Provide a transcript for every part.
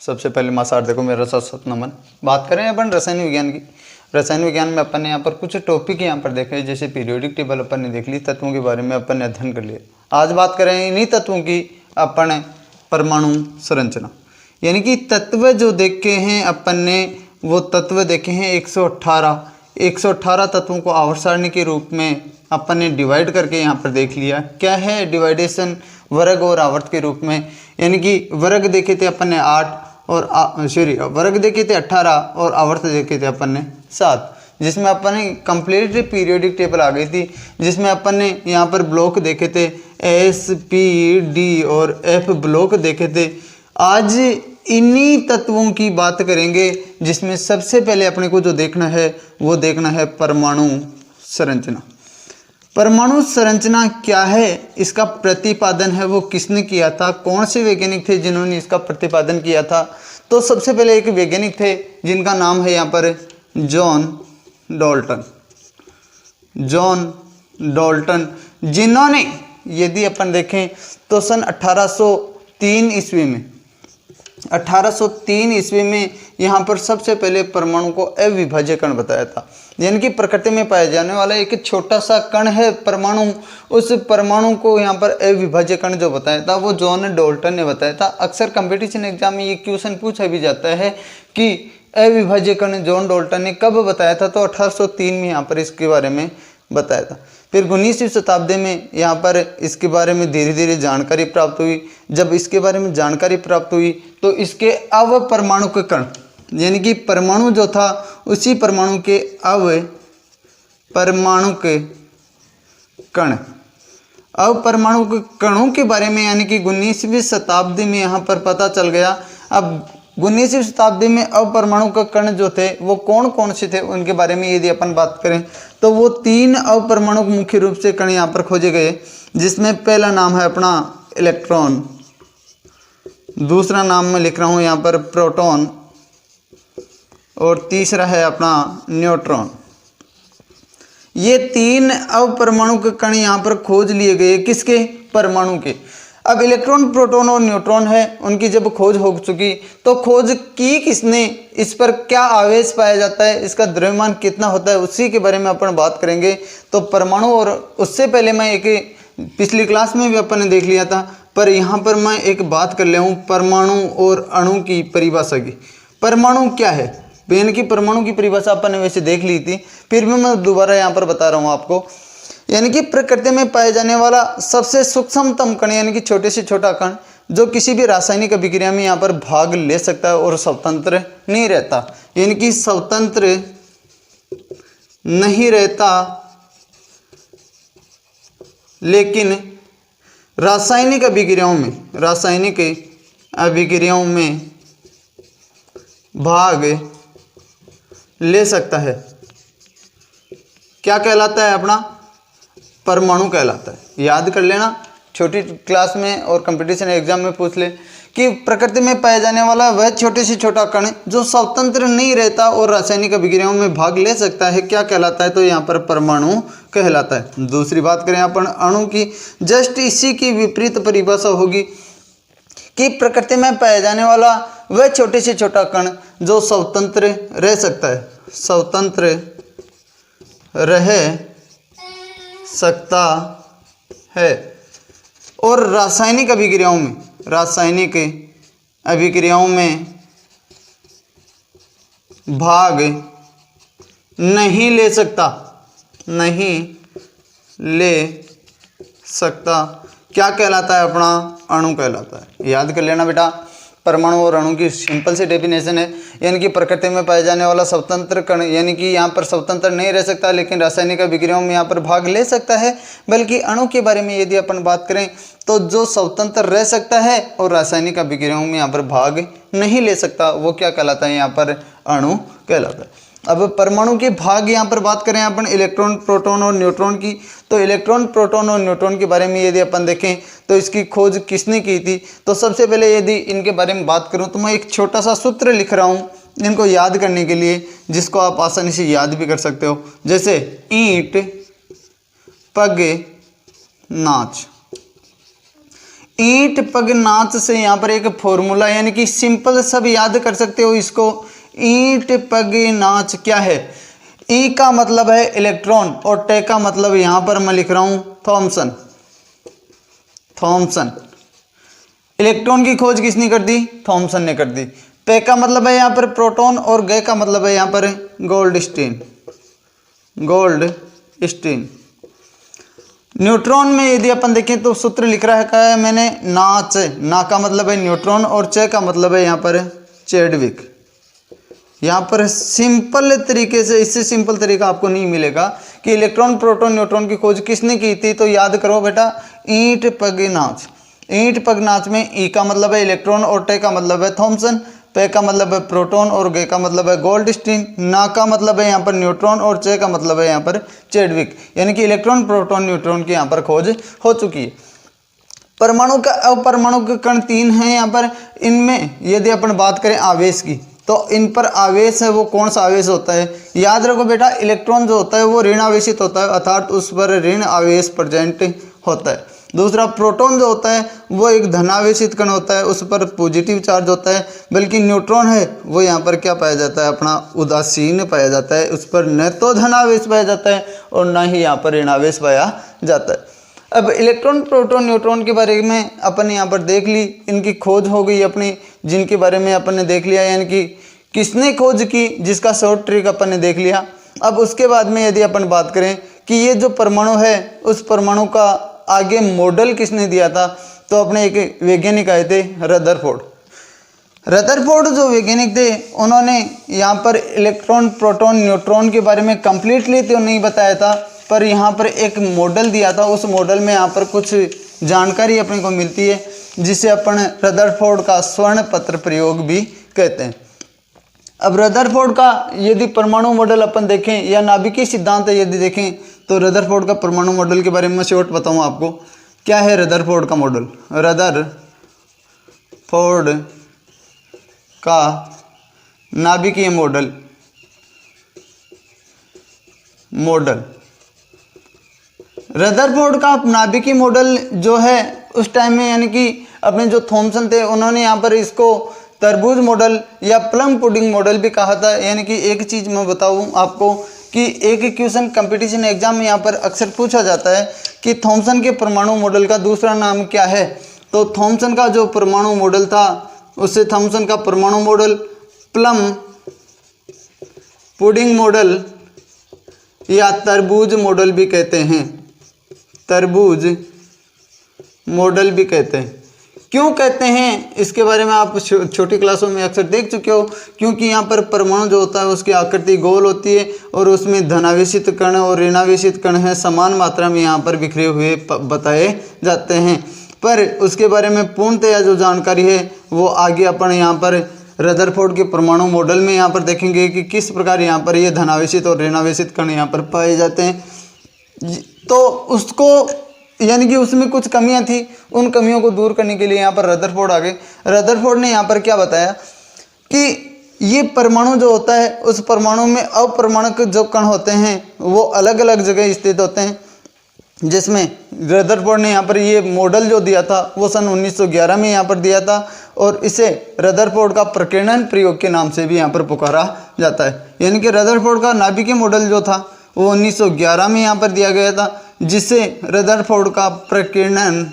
सबसे पहले मासार देखो मेरा साथ नमन। बात करें अपन रसायन विज्ञान की। रसायन विज्ञान में अपन ने यहाँ पर कुछ टॉपिक यहाँ पर देखे, जैसे पीरियोडिक टेबल अपन ने देख ली, तत्वों के बारे में अपन ने अध्ययन कर लिया। आज बात करें इन्हीं तत्वों की अपन परमाणु संरचना, यानी कि तत्व जो देखे हैं अपन ने, वो तत्व देखे हैं 118 तत्वों को आवर्त सारणी के रूप में अपन ने डिवाइड करके यहाँ पर देख लिया। क्या है डिवाइडेशन, वर्ग और आवर्त के रूप में, यानी कि वर्ग देखे थे अपन ने 8 और वर्ग देखे थे 18 और आवर्त देखे थे अपन ने 7, जिसमें अपन ने कंप्लीट पीरियोडिक टेबल आ गई थी, जिसमें अपन ने यहाँ पर ब्लॉक देखे थे एस, पी, डी और एफ ब्लॉक देखे थे। आज इन्हीं तत्वों की बात करेंगे, जिसमें सबसे पहले अपने को जो देखना है वो देखना है परमाणु संरचना। परमाणु संरचना क्या है, इसका प्रतिपादन है वो किसने किया था, कौन से वैज्ञानिक थे जिन्होंने इसका प्रतिपादन किया था। तो सबसे पहले एक वैज्ञानिक थे जिनका नाम है यहाँ पर जॉन डाल्टन, जिन्होंने यदि अपन देखें तो सन 1803 ईस्वी में यहाँ पर सबसे पहले परमाणु को अविभाज्य कण बताया था, यानी कि प्रकृति में पाया जाने वाला एक छोटा सा कण है परमाणु, उस परमाणु को यहाँ पर अविभाज्य कण जो बताया था वो जॉन डाल्टन ने बताया था। अक्सर कंपटीशन एग्जाम में ये क्वेश्चन पूछा भी जाता है कि अविभाज्य कण जॉन डाल्टन ने कब बताया था, तो 1803 में यहाँ पर इसके बारे में बताया था। फिर 19वीं शताब्दी में यहाँ पर इसके बारे में धीरे धीरे जानकारी प्राप्त हुई। जब इसके बारे में जानकारी प्राप्त हुई तो इसके अवपरमाणु के कण, यानी कि परमाणु जो था उसी परमाणु के अवपरमाणु के कण, अवपरमाणु के कणों के बारे में, यानी कि 19वीं शताब्दी में यहाँ पर पता चल गया। अब 19वीं शताब्दी में अवपरमाणु के कण जो थे वो कौन कौन से थे, उनके बारे में यदि अपन बात करें तो वो 3 अवपरमाणु मुख्य रूप से कण यहाँ पर खोजे गए, जिसमें पहला नाम है अपना इलेक्ट्रॉन, दूसरा नाम मैं लिख रहा हूँ यहाँ पर प्रोटॉन, और तीसरा है अपना न्यूट्रॉन। ये 3 अवपरमाणु के कण यहाँ पर खोज लिए गए, किसके, परमाणु के। अब इलेक्ट्रॉन, प्रोटॉन और न्यूट्रॉन है, उनकी जब खोज हो चुकी तो खोज की किसने, इस पर क्या आवेश पाया जाता है, इसका द्रव्यमान कितना होता है, उसी के बारे में अपन बात करेंगे। तो परमाणु, और उससे पहले मैं एक पिछली क्लास में भी अपन ने देख लिया था, पर यहाँ पर मैं एक बात कर ले हूँ परमाणु और अणु की परिभाषा की। परमाणु क्या है, यानी कि परमाणु की परिभाषा अपन ने वैसे देख ली थी, फिर भी मैं दोबारा यहाँ पर बता रहा हूँ आपको। यानी कि प्रकृति में पाए जाने वाला सबसे सूक्ष्मतम कण, यानी कि छोटे से छोटा कण, जो किसी भी रासायनिक अभिक्रिया में यहाँ पर भाग ले सकता है और स्वतंत्र नहीं रहता, यानी कि स्वतंत्र नहीं रहता, लेकिन रासायनिक अभिक्रियाओं में भाग ले सकता है। क्या कहलाता है, अपना परमाणु कहलाता है। याद कर लेना, छोटी क्लास में और कंपटीशन एग्जाम में पूछ ले कि प्रकृति में पाया जाने वाला वह छोटे से छोटा कण जो स्वतंत्र नहीं रहता और रासायनिक अभिक्रियाओं में भाग ले सकता है, क्या कहलाता है, तो यहाँ पर परमाणु कहलाता है। दूसरी बात करें अपन अणु की, जस्ट इसी की विपरीत परिभाषा होगी कि प्रकृति में पाया जाने वाला वह छोटे से छोटा कण जो स्वतंत्र रह सकता है, स्वतंत्र रह सकता है और रासायनिक अभिक्रियाओं में भाग नहीं ले सकता, क्या कहलाता है, अपना अणु कहलाता है। याद कर लेना बेटा, परमाणु और अणु की सिंपल सी डेफिनेशन है, यानी कि प्रकृति में पाए जाने वाला स्वतंत्र कण, यानी कि यहाँ पर स्वतंत्र नहीं रह सकता लेकिन रासायनिक अभिक्रियाओं में यहाँ पर भाग ले सकता है। बल्कि अणु के बारे में यदि अपन बात करें तो जो स्वतंत्र रह सकता है और रासायनिक अभिक्रियाओं में यहाँ पर भाग नहीं ले सकता, वो क्या कहलाता है, यहाँ पर अणु कहलाता है। अब परमाणु के भाग यहाँ पर बात करें अपन इलेक्ट्रॉन, प्रोटॉन और न्यूट्रॉन की, तो इलेक्ट्रॉन, प्रोटॉन और न्यूट्रॉन के बारे में यदि अपन देखें तो इसकी खोज किसने की थी। तो सबसे पहले यदि इनके बारे में बात करूं तो मैं एक छोटा सा सूत्र लिख रहा हूं इनको याद करने के लिए, जिसको आप आसानी से याद भी कर सकते हो, जैसे ईंट, पग, नाच। ईंट पग नाच से यहाँ पर एक फॉर्मूला, यानी कि सिंपल सब याद कर सकते हो इसको। ईंट पग नाच क्या है? ई का मतलब है इलेक्ट्रॉन और टे का मतलब यहाँ पर मैं लिख रहा हूँ थॉमसन। थॉमसन, इलेक्ट्रॉन की खोज किसने कर दी? थॉमसन ने कर दी। पे का मतलब है यहाँ पर प्रोटॉन और गे का मतलब है यहाँ पर गोल्डस्टीन। गोल्डस्टीन। न्यूट्रॉन में यदि अपन देखें तो सूत्र लिख रखा है मैंने नाच, ना का मतलब है न्यूट्रॉन और चे का मतलब है यहाँ पर चैडविक। यहाँ पर सिंपल तरीके से, इससे सिंपल तरीका आपको नहीं मिलेगा कि इलेक्ट्रॉन प्रोटॉन न्यूट्रॉन की खोज किसने की थी। तो याद करो बेटा, ईंट पग नाच। ईंट पग नाच में ई का मतलब है इलेक्ट्रॉन और टे का मतलब है थॉमसन, पे का मतलब है प्रोटॉन और गे का मतलब है गोल्डस्टीन, ना का मतलब है यहाँ पर न्यूट्रॉन और चे का मतलब है यहाँ पर चैडविक। यानी कि इलेक्ट्रॉन प्रोटॉन न्यूट्रॉन की यहाँ पर खोज हो चुकी है। परमाणु का अपरमाणु के कण 3 हैं यहाँ पर। इनमें यदि अपन बात करें आवेश की, तो इन पर आवेश है वो कौन सा आवेश होता है? याद रखो बेटा, इलेक्ट्रॉन जो होता है वो ऋण आवेशित होता है, अर्थात उस पर ऋण आवेश प्रेजेंट होता है। दूसरा, प्रोटॉन जो होता है वो एक धनावेशित कण होता है, उस पर पॉजिटिव चार्ज होता है। बल्कि न्यूट्रॉन है वो यहाँ पर क्या पाया जाता है? अपना उदासीन पाया जाता है, उस पर न तो धनावेश पाया जाता है और न ही यहाँ पर ऋणावेश पाया जाता है। अब इलेक्ट्रॉन प्रोटॉन न्यूट्रॉन के बारे में अपन यहाँ पर देख ली, इनकी खोज हो गई अपनी, जिनके बारे में अपन ने देख लिया, यानी कि किसने खोज की, जिसका शॉर्ट ट्रिक अपन ने देख लिया। अब उसके बाद में यदि अपन बात करें कि ये जो परमाणु है उस परमाणु का आगे मॉडल किसने दिया था, तो अपने एक वैज्ञानिक आए थे रदरफोर्ड। रदरफोर्ड जो वैज्ञानिक थे उन्होंने यहाँ पर इलेक्ट्रॉन प्रोटॉन न्यूट्रॉन के बारे में कंप्लीटली तो नहीं बताया था, पर यहाँ पर एक मॉडल दिया था। उस मॉडल में यहाँ पर कुछ जानकारी अपने को मिलती है जिसे अपन रदरफोर्ड का स्वर्ण पत्र प्रयोग भी कहते हैं। अब रदरफोर्ड का यदि परमाणु मॉडल अपन देखें या नाभिकीय सिद्धांत यदि देखें, तो रदरफोर्ड का परमाणु मॉडल के बारे में शॉर्ट बताऊँ आपको। क्या है रदरफोर्ड का मॉडल? रदरफोर्ड का नाभिकीय मॉडल रदरफोर्ड का नाभिकीय मॉडल जो है उस टाइम में, यानी कि अपने जो थॉमसन थे उन्होंने यहाँ पर इसको तरबूज मॉडल या प्लम पुडिंग मॉडल भी कहा था। यानी कि एक चीज़ मैं बताऊँ आपको कि एक क्वेश्चन कंपटीशन एग्जाम में यहाँ पर अक्सर पूछा जाता है कि थॉमसन के परमाणु मॉडल का दूसरा नाम क्या है। तो थॉमसन का जो परमाणु मॉडल था उससे थॉमसन का परमाणु मॉडल प्लम पुडिंग मॉडल या तरबूज मॉडल भी कहते हैं। तरबूज मॉडल भी कहते हैं। क्यों कहते हैं इसके बारे में आप छोटी क्लासों में अक्सर देख चुके हो, क्योंकि यहाँ पर परमाणु जो होता है उसकी आकृति गोल होती है और उसमें धनावेशित कण और ऋणावेशित कण है समान मात्रा में यहाँ पर बिखरे हुए बताए जाते हैं। पर उसके बारे में पूर्णतया जो जानकारी है वो आगे अपन यहाँ पर रदरफोर्ड के परमाणु मॉडल में यहाँ पर देखेंगे कि किस प्रकार यहाँ पर ये धनावेशित और ऋणावेशित कण यहाँ पर पाए जाते हैं। तो उसको यानी कि उसमें कुछ कमियां थी, उन कमियों को दूर करने के लिए यहाँ पर रदरफोर्ड आ गए। रदरफोर्ड ने यहाँ पर क्या बताया कि ये परमाणु जो होता है उस परमाणु में अपरमाणुक जो कण होते हैं वो अलग अलग जगह स्थित होते हैं, जिसमें रदरफोर्ड ने यहाँ पर ये मॉडल जो दिया था वो सन 1911 में यहाँ पर दिया था और इसे रदरफोर्ड का प्रकीर्णन प्रयोग के नाम से भी यहाँ पर पुकारा जाता है। यानी कि रदरफोर्ड का नाभिकीय मॉडल जो था वो 1911 में यहाँ पर दिया गया था, जिसे रदरफोर्ड का प्रकीर्णन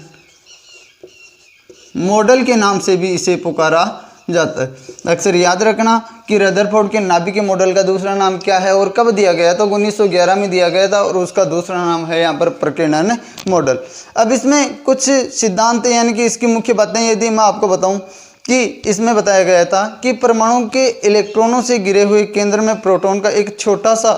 मॉडल के नाम से भी इसे पुकारा जाता है। अक्सर याद रखना कि रदरफोर्ड के नाभिकीय मॉडल का दूसरा नाम क्या है और कब दिया गया, तो 1911 में दिया गया था और उसका दूसरा नाम है यहाँ पर प्रकीर्णन मॉडल। अब इसमें कुछ सिद्धांत यानी कि इसकी मुख्य बातें यदि मैं आपको बताऊं कि इसमें बताया गया था कि परमाणु के इलेक्ट्रॉनों से घिरे हुए केंद्र में प्रोटॉन का एक छोटा सा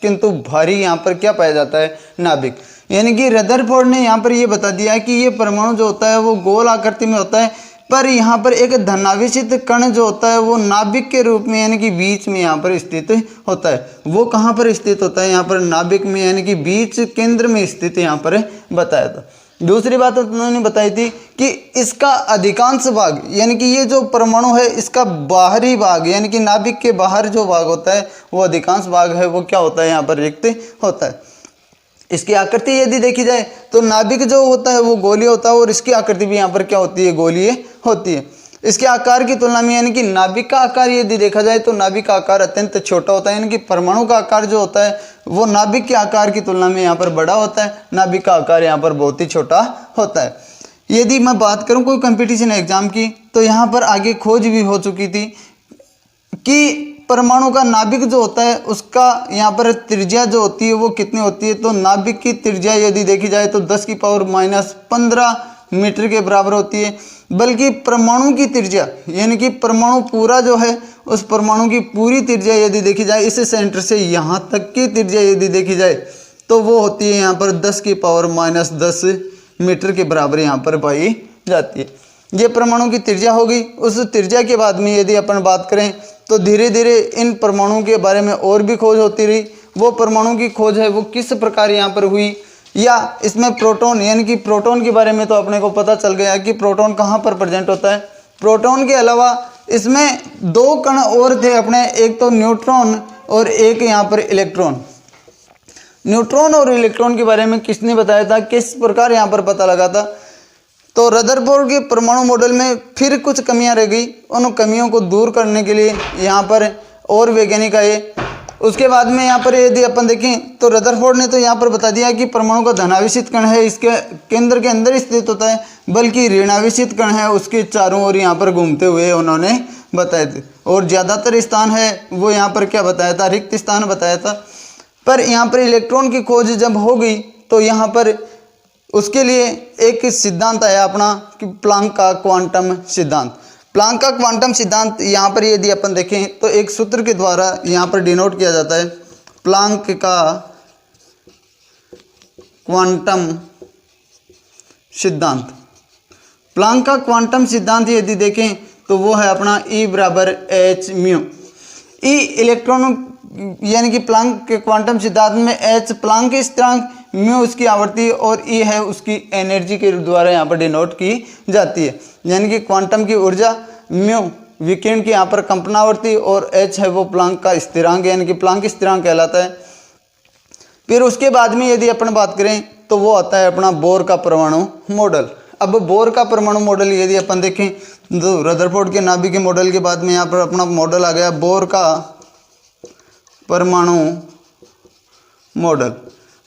किंतु भारी यहाँ पर क्या पाया जाता है? नाभिक। यानी कि रदरफोर्ड ने यहाँ पर ये बता दिया कि ये परमाणु जो होता है वो गोल आकृति में होता है, पर यहाँ पर एक धनावेशित कण जो होता है वो नाभिक के रूप में यानी कि बीच में यहाँ पर स्थित होता है। वो कहाँ पर स्थित होता है? यहाँ पर नाभिक में, यानी कि बीच केंद्र में स्थित यहाँ पर बताया था। दूसरी बात उन्होंने बताई थी कि इसका अधिकांश भाग यानी कि ये जो परमाणु है इसका बाहरी भाग यानी कि नाभिक के बाहर जो भाग होता है वो अधिकांश भाग है वो क्या होता है? यहाँ पर रिक्त होता है। इसकी आकृति यदि देखी जाए तो नाभिक जो होता है वो गोलीय होता है और इसकी आकृति भी यहाँ पर क्या होती है, गोलीय होती है। इसके आकार की तुलना में यानी कि नाभिक का आकार यदि देखा जाए तो नाभिक का आकार अत्यंत छोटा होता है, यानी कि परमाणु का आकार जो होता है वो नाभिक के आकार की तुलना में यहाँ पर बड़ा होता है, नाभिक का आकार यहाँ पर बहुत ही छोटा होता है। यदि मैं बात करूँ कोई कंपटीशन एग्जाम की तो यहाँ पर आगे खोज भी हो चुकी थी कि परमाणु का नाभिक जो होता है उसका यहाँ पर त्रिज्या जो होती है वो कितनी होती है। तो नाभिक की त्रिज्या यदि देखी जाए तो 10⁻⁻15 मीटर के बराबर होती है, बल्कि परमाणु की त्रिज्या यानी कि परमाणु पूरा जो है उस परमाणु की पूरी त्रिज्या यदि देखी जाए इस सेंटर से यहाँ तक की त्रिज्या यदि देखी जाए तो वो होती है यहाँ पर 10⁻10 मीटर के बराबर यहाँ पर पाई जाती है। ये परमाणु की त्रिज्या होगी। उस त्रिज्या के बाद में यदि अपन बात करें तो धीरे धीरे इन परमाणुओं के बारे में और भी खोज होती रही। वो परमाणु की खोज है वो किस प्रकार यहाँ पर हुई, या इसमें प्रोटॉन यानी कि प्रोटॉन के बारे में तो अपने को पता चल गया कि प्रोटॉन कहाँ पर प्रेजेंट होता है। प्रोटॉन के अलावा इसमें 2 कण और थे अपने, एक तो न्यूट्रॉन और एक यहाँ पर इलेक्ट्रॉन। न्यूट्रॉन और इलेक्ट्रॉन के बारे में किसने बताया था, किस प्रकार यहाँ पर पता लगा था। तो रदरफोर्ड के परमाणु मॉडल में फिर कुछ कमियां रह गई, उन कमियों को दूर करने के लिए यहाँ पर और वैज्ञानिक आए। उसके बाद में यहाँ पर यदि अपन देखें तो रदरफोर्ड ने तो यहाँ पर बता दिया कि परमाणु का धनावेशित कण है इसके केंद्र के अंदर स्थित होता है, बल्कि ऋणावेशित कण है उसके चारों ओर यहाँ पर घूमते हुए उन्होंने बताए थे। और ज़्यादातर स्थान है वो यहाँ पर क्या बताया था, रिक्त स्थान बताया था। पर यहाँ पर इलेक्ट्रॉन की खोज जब हो गई तो यहाँ पर उसके लिए एक सिद्धांत आया अपना कि प्लांक का क्वांटम सिद्धांत। प्लांक का क्वांटम सिद्धांत यहाँ पर यदि अपन देखें तो एक सूत्र के द्वारा यहाँ पर डिनोट किया जाता है, प्लांक का क्वांटम सिद्धांत। प्लांक का क्वांटम सिद्धांत यदि देखें तो वो है अपना E = h μ। E इलेक्ट्रॉनों यानी कि प्लांक के क्वांटम सिद्धांत में h प्लांक की स्थिरांक, म्यू उसकी आवर्ती और ई है उसकी एनर्जी के द्वारा यहाँ पर डिनोट की जाती है। यानी कि क्वांटम की ऊर्जा, म्यू विकिरण की यहाँ पर कंपनावर्ती और एच है वो प्लांक का स्थिरांक यानी कि प्लांक स्थिरांक कहलाता है। फिर उसके बाद में यदि अपन बात करें तो वो आता है अपना बोर का परमाणु मॉडल। अब बोर का परमाणु मॉडल यदि अपन देखें तो रदरफोर्ड के नाभिक के मॉडल के बाद में यहाँ पर अपना मॉडल आ गया बोर का परमाणु मॉडल।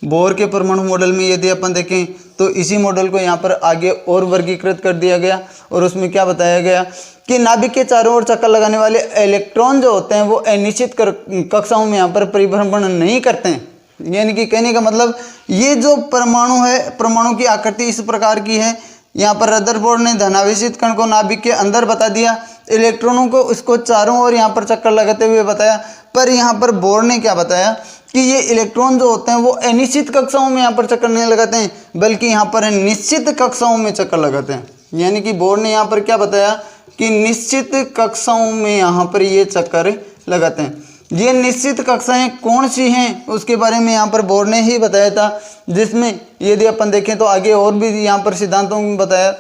बोर के परमाणु मॉडल में यदि अपन देखें तो इसी मॉडल को यहाँ पर आगे और वर्गीकृत कर दिया गया और उसमें क्या बताया गया कि नाभिक के चारों ओर चक्कर लगाने वाले इलेक्ट्रॉन जो होते हैं वो अनिश्चित कक्षाओं में यहाँ पर परिभ्रमण नहीं करते हैं। यानी कि कहने का मतलब ये जो परमाणु है, परमाणु की आकृति इस प्रकार की है। यहाँ पर रदरफोर्ड ने धनावेशित कण को नाभिक के अंदर बता दिया, इलेक्ट्रॉनों को उसको चारों ओर यहाँ पर चक्कर लगाते हुए बताया। पर यहाँ पर बोर ने क्या बताया कि ये इलेक्ट्रॉन जो होते हैं वो अनिश्चित कक्षाओं में यहाँ पर चक्कर नहीं लगाते हैं, बल्कि यहाँ पर निश्चित कक्षाओं में चक्कर लगाते हैं। यानी कि बोर ने यहाँ पर क्या बताया कि निश्चित कक्षाओं में यहाँ पर ये चक्कर लगाते हैं। ये निश्चित कक्षाएं कौन सी हैं उसके बारे में यहाँ पर बोर ने ही बताया था, जिसमें यदि अपन देखें तो आगे और भी यहाँ पर सिद्धांतों में बताया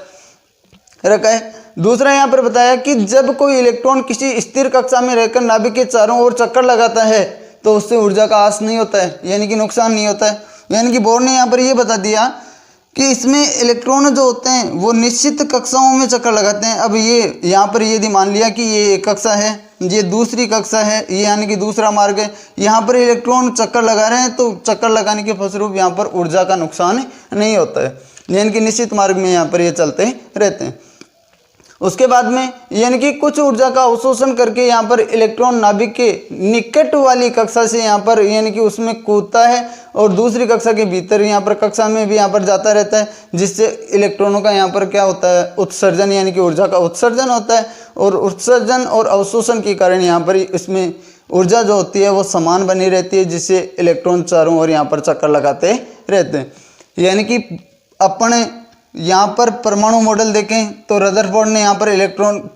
रखा है। दूसरा यहाँ पर बताया कि जब कोई इलेक्ट्रॉन किसी स्थिर कक्षा में रहकर नाभिक के चारों ओर चक्कर लगाता है तो उससे ऊर्जा का ह्रास नहीं होता है, यानी कि नुकसान नहीं होता है। यानी कि बोर ने यहाँ पर ये बता दिया कि इसमें इलेक्ट्रॉन जो होते हैं वो निश्चित कक्षाओं में चक्कर लगाते हैं। अब ये यहाँ पर यदि मान लिया कि ये एक कक्षा है, ये दूसरी कक्षा है, ये यानी कि दूसरा मार्ग है, यहाँ पर इलेक्ट्रॉन चक्कर लगा रहे हैं तो चक्कर लगाने के फलस्वरूप यहाँ पर ऊर्जा का नुकसान नहीं होता है, यानी कि निश्चित मार्ग में यहाँ पर ये चलते रहते हैं। उसके बाद में यानी कि कुछ ऊर्जा का अवशोषण करके यहाँ पर इलेक्ट्रॉन नाभिक के निकट वाली कक्षा से यहाँ पर यानी कि उसमें कूदता है और दूसरी कक्षा के भीतर यहाँ पर कक्षा में भी यहाँ पर जाता रहता है, जिससे इलेक्ट्रॉनों का यहाँ पर क्या होता है उत्सर्जन, यानी कि ऊर्जा का उत्सर्जन होता है। और उत्सर्जन और अवशोषण के कारण यहाँ पर इसमें ऊर्जा जो होती है वो समान बनी रहती है, जिससे इलेक्ट्रॉन चारों ओर यहाँ पर चक्कर लगाते रहते हैं। यानी कि अपने यहाँ पर परमाणु मॉडल देखें तो रदरफोर्ड ने यहाँ पर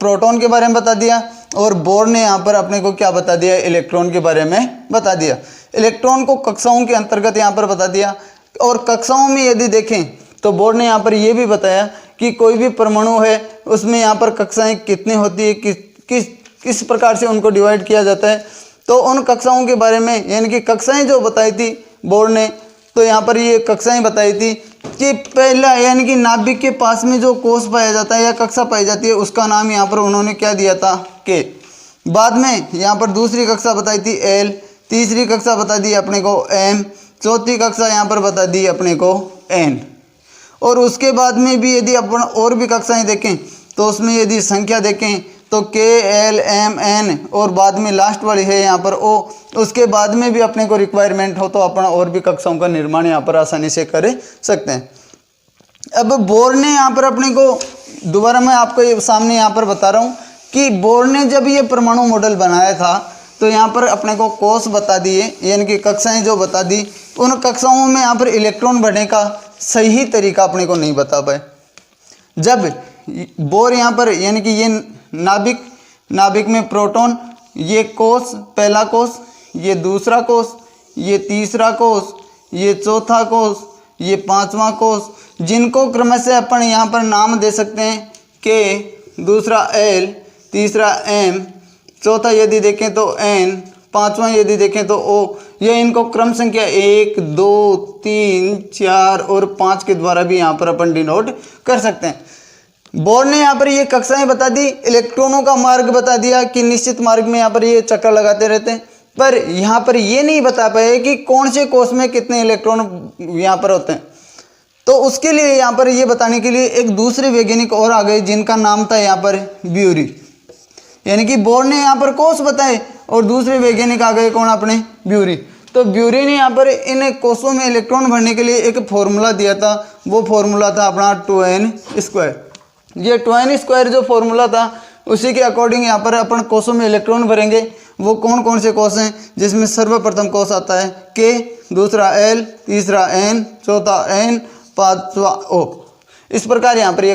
प्रोटॉन के बारे में बता दिया और बोर ने यहाँ पर अपने को क्या बता दिया, इलेक्ट्रॉन के बारे में बता दिया। इलेक्ट्रॉन को कक्षाओं के अंतर्गत यहाँ पर बता दिया। और कक्षाओं में यदि देखें तो बोर ने यहाँ पर यह भी बताया कि कोई भी परमाणु है उसमें यहाँ पर कक्षाएं कितनी होती है, किस प्रकार से उनको डिवाइड किया जाता है। तो उन कक्षाओं के बारे में यानी कि कक्षाएं जो बताई थी बोर ने तो यहाँ पर ये कक्षाएं बताई थी कि पहला यानी कि नाभिक के पास में जो कोष पाया जाता है या कक्षा पाई जाती है उसका नाम यहाँ पर उन्होंने क्या दिया था के। बाद में यहाँ पर दूसरी कक्षा बताई थी एल, तीसरी कक्षा बता दी अपने को एम, चौथी कक्षा यहाँ पर बता दी अपने को एन। और उसके बाद में भी यदि अपन और भी कक्षाएं देखें तो उसमें यदि संख्या देखें तो के एल एम एन और बाद में लास्ट वाली है यहाँ पर ओ। उसके बाद में भी अपने को रिक्वायरमेंट हो तो अपन और भी कक्षाओं का निर्माण यहाँ पर आसानी से कर सकते हैं। अब बोर ने यहाँ पर अपने को दोबारा मैं आपको ये सामने यहाँ पर बता रहा हूँ कि बोर ने जब ये परमाणु मॉडल बनाया था तो यहाँ पर अपने को कोष बता दिए यानी कि कक्षाएं जो बता दी, उन कक्षाओं में यहाँ पर इलेक्ट्रॉन भरने का सही तरीका अपने को नहीं बता पाए। जब बोर यहाँ पर यानी कि ये नाभिक में प्रोटॉन, ये कोष, पहला कोष, ये दूसरा कोष, ये तीसरा कोष, ये चौथा कोष, ये पांचवा कोष, जिनको क्रमशः अपन यहाँ पर नाम दे सकते हैं के, दूसरा एल, तीसरा एम, चौथा यदि देखें तो एन, पांचवा यदि देखें तो ओ। ये इनको क्रम संख्या 1, 2, 3, 4 और 5 के द्वारा भी यहाँ पर अपन डिनोट कर सकते हैं। बोर ने यहाँ पर ये कक्षाएं बता दी, इलेक्ट्रॉनों का मार्ग बता दिया कि निश्चित मार्ग में यहाँ पर ये चक्कर लगाते रहते हैं, पर यहाँ पर ये नहीं बता पाए कि कौन से कोष में कितने इलेक्ट्रॉन यहाँ पर होते हैं। तो उसके लिए यहाँ पर ये बताने के लिए एक दूसरे वैज्ञानिक और आ गए जिनका नाम था यहाँ पर ब्यूरी। यानी कि बोर ने यहाँ पर कोष बताए और दूसरे वैज्ञानिक आ गए कौन, अपने ब्यूरी। तो ब्यूरी ने यहाँ पर इन कोषों में इलेक्ट्रॉन भरने के लिए एक फॉर्मूला दिया था, वो फॉर्मूला था अपना 2n²। ये 2n² जो फॉर्मूला था उसी के अकॉर्डिंग यहाँ पर अपन कोषों में इलेक्ट्रॉन भरेंगे। वो कौन कौन से कोष हैं, जिसमें सर्वप्रथम कोष आता है के, दूसरा एल, तीसरा एन, चौथा एन, पांचवा ओ। इस प्रकार यहाँ पर ये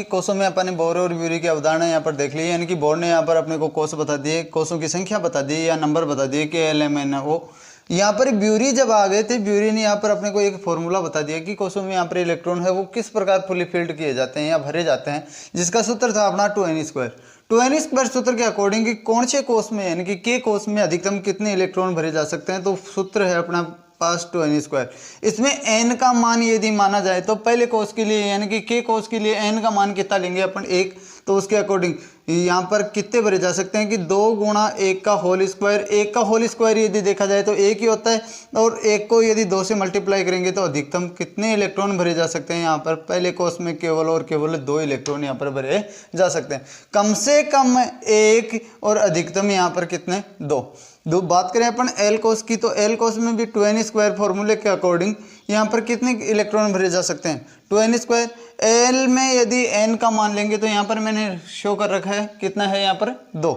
कोषों में अपन ने बोर और ब्यूरी की अवधारणा यहाँ पर देख ली। यानी कि बोर ने यहाँ पर अपने को कोष बता दिए, कोषों की संख्या बता दी या नंबर बता दिए के एल एम एन ओ। यहाँ पर ब्यूरी जब आ गए थे, ब्यूरी ने यहाँ पर अपने को एक फॉर्मूला बता दिया कि कोषों में यहाँ पर इलेक्ट्रॉन है वो किस प्रकार फुली फिल्ड किए जाते हैं या भरे जाते हैं, जिसका सूत्र था अपना 2n²। 2n² सूत्र के अकॉर्डिंग कि कौन से कोष में यानी कि के कोष में अधिकतम कितने इलेक्ट्रॉन भरे जा सकते हैं, तो सूत्र है अपना पास 2n²। इसमें n का मान यदि माना जाए तो पहले कोष के लिए यानी कि के कोष के लिए n का मान कितना लेंगे अपन 1, तो उसके अकॉर्डिंग यहाँ पर कितने भरे जा सकते हैं कि 2 गुणा 1 का होल स्क्वायर। 1 का होल स्क्वायर यदि देखा जाए तो 1 ही होता है और 1 को यदि 2 से मल्टीप्लाई करेंगे तो अधिकतम कितने इलेक्ट्रॉन भरे जा सकते हैं। यहाँ पर पहले कोष में केवल और केवल 2 इलेक्ट्रॉन यहाँ पर भरे जा सकते हैं, कम से कम 1 और अधिकतम यहाँ पर कितने 2। बात करें अपन एल कोष की तो एल कोष में भी 2n² फॉर्मूले के अकॉर्डिंग यहाँ पर कितने इलेक्ट्रॉन भरे जा सकते हैं 2n²। एल में यदि n का मान लेंगे तो यहाँ पर मैंने शो कर रखा है कितना है यहाँ पर 2,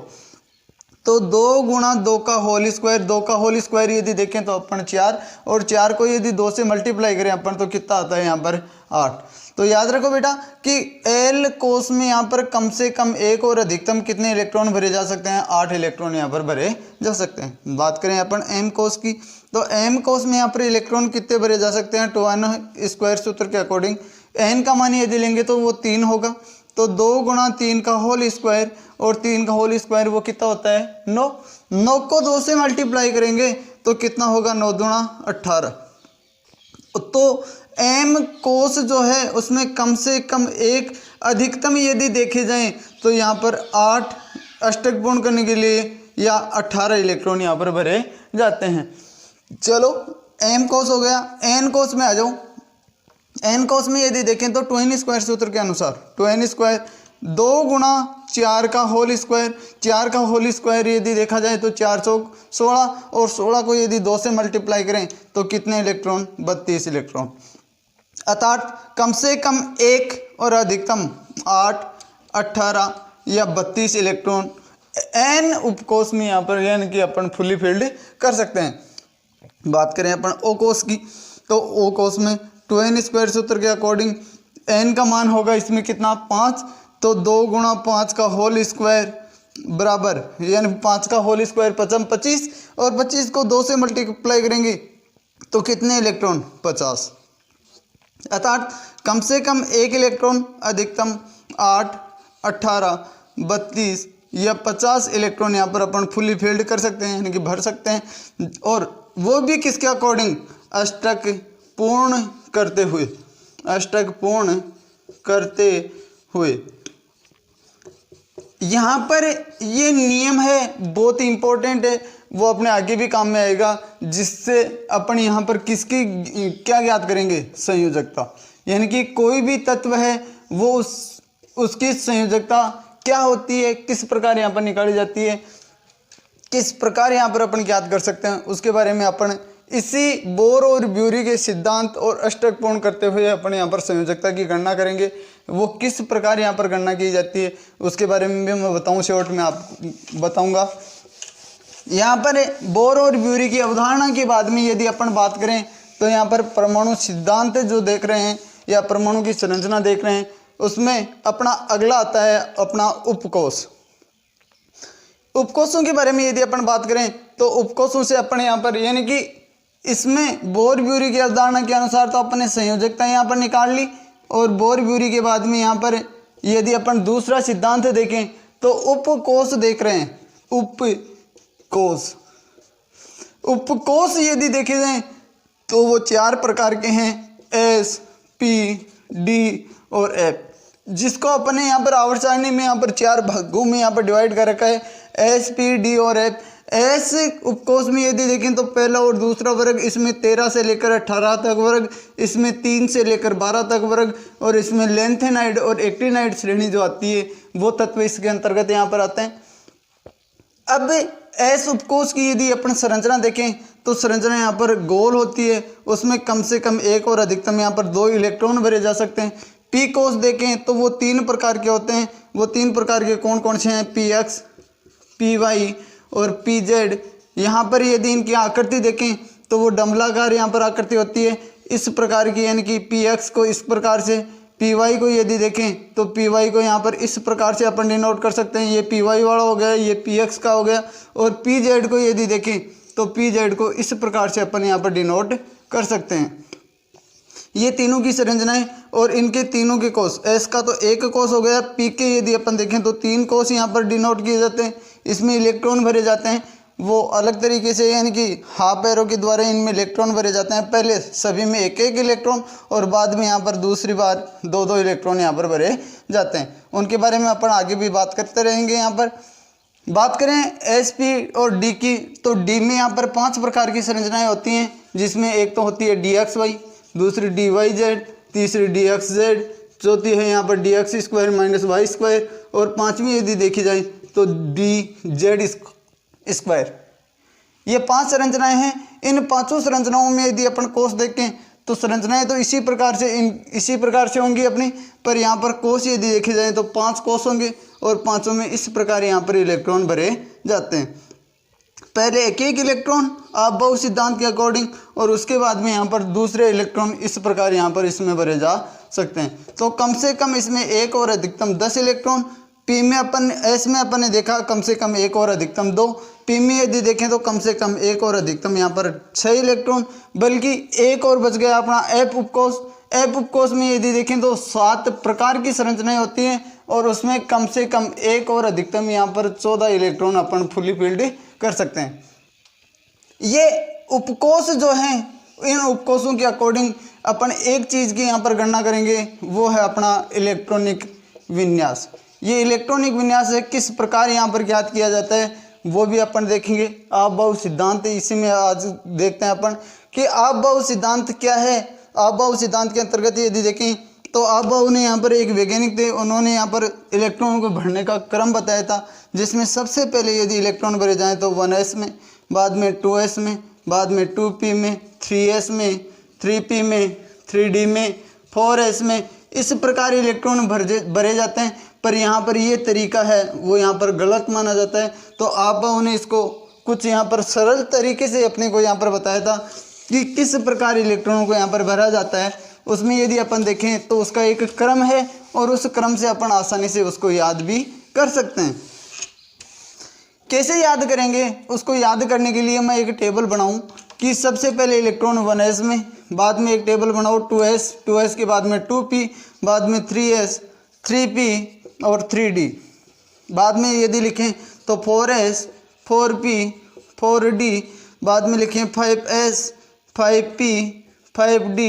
तो 2 गुणा 2 का होल स्क्वायर। 2 का होल स्क्वायर यदि देखें तो अपन 4 और 4 को यदि 2 से मल्टीप्लाई करें अपन तो कितना आता है यहाँ पर 8। तो याद रखो बेटा कि एल कोष में यहाँ पर कम से कम 1 और अधिकतम कितने इलेक्ट्रॉन भरे जा सकते हैं, 8 इलेक्ट्रॉन यहाँ पर भरे जा सकते हैं। बात करें अपन एम कोष की तो एम कोष में यहाँ पर इलेक्ट्रॉन कितने भरे जा सकते हैं 2n² सूत्र के अकॉर्डिंग। एन का मान यदि लेंगे तो वो 3 होगा, तो 2 गुणा 3 का होल स्क्वायर और 3 का होल स्क्वायर वो कितना होता है 9। 9 को 2 से मल्टीप्लाई करेंगे तो कितना होगा 9 दूना 18। तो एम कोष जो है उसमें कम से कम 1 अधिकतम यदि देखे जाएं तो यहाँ पर 8 अष्टक पूर्ण करने के लिए या 18 इलेक्ट्रॉन यहाँ पर भरे जाते हैं। चलो एम कोष हो गया। एन कोष में आ जाओ। एन कोष में यदि देखें तो 2n² सूत्र के अनुसार 2n² 2 गुणा 4 का होल स्क्वायर। 4 का होल स्क्वायर यदि देखा जाए तो 4 चौक 16 और 16 को यदि 2 से मल्टीप्लाई करें तो कितने इलेक्ट्रॉन 32 इलेक्ट्रॉन। अर्थात कम से कम 1 और अधिकतम 8, 18 या 32 इलेक्ट्रॉन एन उपकोष में यहाँ पर यानी कि अपन फुली फिल्ड कर सकते हैं। बात करें अपन ओ कोष की तो ओ कोष में 2n² सूत्र के अकॉर्डिंग n का मान होगा इसमें कितना 5, तो 2 गुणा 5 का होल स्क्वायर बराबर यानी 5 का होल स्क्वायर 25 और 25 को 2 से मल्टीप्लाई करेंगे तो कितने इलेक्ट्रॉन 50। अर्थात कम से कम 1 इलेक्ट्रॉन अधिकतम 8, 18, 32 या 50 इलेक्ट्रॉन यहाँ पर अपन फुली फिल्ड कर सकते हैं यानी कि भर सकते हैं। और वो भी किसके अकॉर्डिंग अष्टक पूर्ण करते हुए, अष्टक पूर्ण करते हुए। यहाँ पर ये नियम है बहुत ही इम्पोर्टेंट है, वो अपने आगे भी काम में आएगा, जिससे अपन यहाँ पर किसकी क्या ज्ञात करेंगे, संयोजकता। यानी कि कोई भी तत्व है वो उसकी संयोजकता क्या होती है, किस प्रकार यहाँ पर निकाली जाती है, किस प्रकार यहाँ पर अपन ज्ञात कर सकते हैं, उसके बारे में अपन इसी बोर और ब्यूरी के सिद्धांत और अष्टक पूर्ण करते हुए अपन यहाँ पर संयोजकता की गणना करेंगे। वो किस प्रकार यहाँ पर गणना की जाती है उसके बारे में भी मैं बताऊँ, शॉर्ट में आपको बताऊँगा। यहाँ पर बोर और ब्यूरी की अवधारणा के बाद में यदि अपन बात करें तो यहाँ पर परमाणु सिद्धांत जो देख रहे हैं या परमाणु की संरचना देख रहे हैं, उसमें अपना अगला आता है अपना उपकोष। उपकोषों के बारे में यदि अपन बात करें तो उपकोषों से अपन यहाँ पर यानी कि इसमें बोर ब्यूरी की अवधारणा के अनुसार तो अपन ने संयोजकता यहाँ पर निकाल ली, और बोर ब्यूरी के बाद में यहाँ पर यदि अपन दूसरा सिद्धांत देखें तो उपकोष देख रहे हैं। उपकोष, उपकोष यदि देखे जाएं तो वो 4 प्रकार के हैं, एस, पी, डी और एफ, जिसको अपने यहाँ पर आवर्त सारणी में यहाँ पर 4 भागों में यहाँ पर डिवाइड कर रखा है, एस, पी, डी और एफ। एस उपकोष में यदि देखें तो पहला और दूसरा वर्ग, इसमें 13 से लेकर 18 तक वर्ग, इसमें 3 से लेकर 12 तक वर्ग, और इसमें लेंथेनाइड और एक्टिनाइड श्रेणी जो आती है वो तत्व इसके अंतर्गत यहाँ पर आते हैं। अब एस उपकोष की यदि अपन संरचना देखें तो संरचना यहाँ पर गोल होती है, उसमें कम से कम 1 और अधिकतम यहाँ पर 2 इलेक्ट्रॉन भरे जा सकते हैं। पी कोष देखें तो वो 3 प्रकार के होते हैं, वो 3 प्रकार के कौन कौन से हैं, पी एक्स, पी वाई और पी जेड। यहाँ पर यदि इनकी आकृति देखें तो वो डमलाकार यहाँ पर आकृति होती है इस प्रकार की, यानी कि पी एक्स को इस प्रकार से, पी वाई को यदि देखें तो पी वाई को यहाँ पर इस प्रकार से अपन डिनोट कर सकते हैं, ये पी वाई वाला हो गया, ये पी एक्स का हो गया, और पी जेड को यदि देखें तो पी जेड को इस प्रकार से अपन यहाँ पर डिनोट कर सकते हैं। ये तीनों की संरचनाएं और इनके तीनों के कोष, एस का तो 1 कोष हो गया, पी के यदि अपन देखें तो 3 कोष यहाँ पर डिनोट किए जाते हैं, इसमें इलेक्ट्रॉन भरे जाते हैं वो अलग तरीके से, यानी कि हाफ एरो के द्वारा इनमें इलेक्ट्रॉन भरे जाते हैं। पहले सभी में 1-1 इलेक्ट्रॉन और बाद में यहाँ पर दूसरी बार 2-2 इलेक्ट्रॉन यहाँ पर भरे जाते हैं। उनके बारे में अपन आगे भी बात करते रहेंगे। यहाँ पर बात करें एस, पी और डी की, तो डी में यहाँ पर 5 प्रकार की संरचनाएँ होती हैं, जिसमें एक तो होती है डी एक्स वाई, दूसरी डी वाई जेड, तीसरी डी एक्स जेड, चौथी है यहाँ पर D X square minus Y square, और 5वीं यदि देखी जाए तो डी जेड स्क्वायर। ये 5 संरचनाएं हैं। इन 5 संरचनाओं में यदि अपन कोष देखें तो संरचनाएं तो इसी प्रकार से होंगी अपनी, पर यहाँ पर कोष यदि देखे जाए तो 5 कोष होंगे और 5 में इस प्रकार यहाँ पर इलेक्ट्रॉन भरे जाते हैं। पहले 1-1 इलेक्ट्रॉन अबोव सिद्धांत के अकॉर्डिंग, और उसके बाद में यहाँ पर दूसरे इलेक्ट्रॉन इस प्रकार यहाँ पर इसमें भरे जा सकते हैं। तो कम से कम इसमें 1 और अधिकतम 10 इलेक्ट्रॉन। पी में अपन, एस में अपन ने देखा कम से कम 1 और अधिकतम 2, पी में यदि देखें तो कम से कम 1 और अधिकतम यहाँ पर 6 इलेक्ट्रॉन, बल्कि एक और बच गया अपना एफ उपकोष। एफ उपकोष में यदि देखें तो 7 प्रकार की संरचनाएं होती हैं और उसमें कम से कम 1 और अधिकतम यहाँ पर 14 इलेक्ट्रॉन अपन फुली फिल्ड कर सकते हैं। ये उपकोष जो हैं, इन उपकोषों के अकॉर्डिंग अपन एक चीज़ की यहाँ पर गणना करेंगे, वो है अपना इलेक्ट्रॉनिक विन्यास। ये इलेक्ट्रॉनिक विन्यास है, किस प्रकार यहाँ पर ज्ञात किया जाता है वो भी अपन देखेंगे। आपबाहु सिद्धांत, इसी में आज देखते हैं अपन कि आपबाहु सिद्धांत क्या है। आपबाहु सिद्धांत के अंतर्गत यदि देखें तो आपबाहु ने यहाँ पर एक वैज्ञानिक थे, उन्होंने यहाँ पर इलेक्ट्रॉनों को भरने का क्रम बताया था, जिसमें सबसे पहले यदि इलेक्ट्रॉन भरे जाएँ तो 1s में, बाद में 2s में, बाद में 2p में, 3s में, 3p में, 3d में, 4s में, इस प्रकार इलेक्ट्रॉन भरे जाते हैं। पर यहाँ पर ये तरीका है वो यहाँ पर गलत माना जाता है। तो आपबाहु ने इसको कुछ यहाँ पर सरल तरीके से अपने को यहाँ पर बताया था कि किस प्रकार इलेक्ट्रॉनों को यहाँ पर भरा जाता है। उसमें यदि अपन देखें तो उसका एक क्रम है और उस क्रम से अपन आसानी से उसको याद भी कर सकते हैं। कैसे याद करेंगे, उसको याद करने के लिए मैं एक टेबल बनाऊं कि सबसे पहले इलेक्ट्रॉन 1s में, बाद में एक टेबल बनाओ 2s के बाद में 2p, बाद में 3s, 3p और 3d, बाद में यदि लिखें तो 4s, 4p, 4d, बाद में लिखें 5s, 5p, 5d